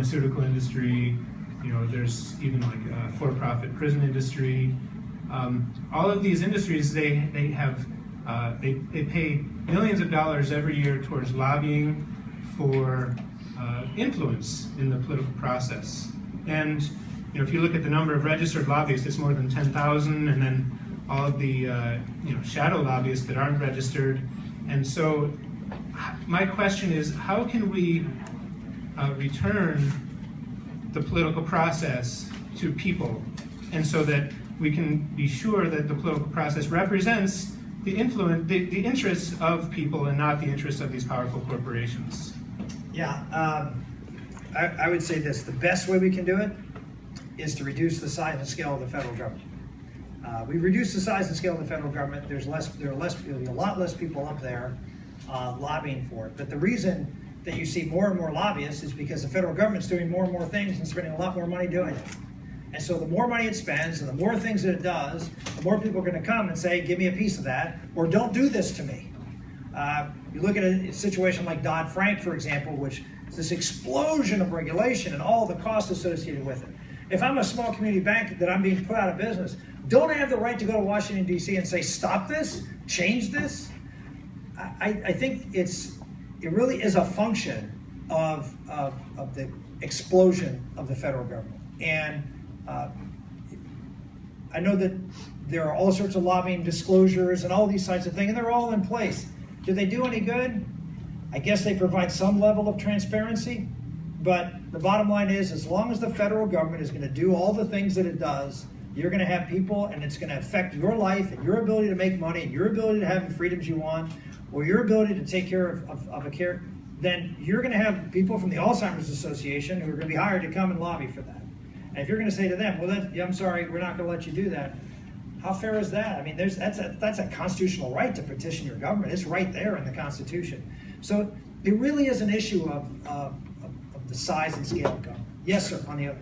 pharmaceutical industry, there's even like a for-profit prison industry. All of these industries, they pay millions of dollars every year towards lobbying for influence in the political process. And if you look at the number of registered lobbyists, it's more than 10,000, and then all of the shadow lobbyists that aren't registered. And so my question is, how can we return the political process to people, and so that we can be sure that the political process represents the interests of people and not the interests of these powerful corporations? Yeah, I would say this: the best way we can do it is to reduce the size and scale of the federal government. We reduce the size and scale of the federal government. There'll be a lot less people up there lobbying for it. But the reason that you see more and more lobbyists is because the federal government's doing more and more things and spending a lot more money doing it. And so the more money it spends and the more things that it does, the more people are going to come and say, give me a piece of that, or don't do this to me. You look at a situation like Dodd-Frank, for example, which is this explosion of regulation and all the costs associated with it. If I'm a small community bank that I'm being put out of business, don't I have the right to go to Washington, D.C. and say, stop this, change this? I think it really is a function of the explosion of the federal government. And I know that there are all sorts of lobbying disclosures and all these types of things, and they're all in place. Do they do any good? I guess they provide some level of transparency, but the bottom line is, as long as the federal government is going to do all the things that it does, you're going to have people, and it's going to affect your life and your ability to make money and your ability to have the freedoms you want, or your ability to take care of a care. Then you're going to have people from the Alzheimer's Association who are going to be hired to come and lobby for that. And if you're going to say to them, well, I'm sorry, we're not going to let you do that, how fair is that? I mean, that's a constitutional right to petition your government. It's right there in the Constitution. So it really is an issue of the size and scale of government. Yes, sir, on the other.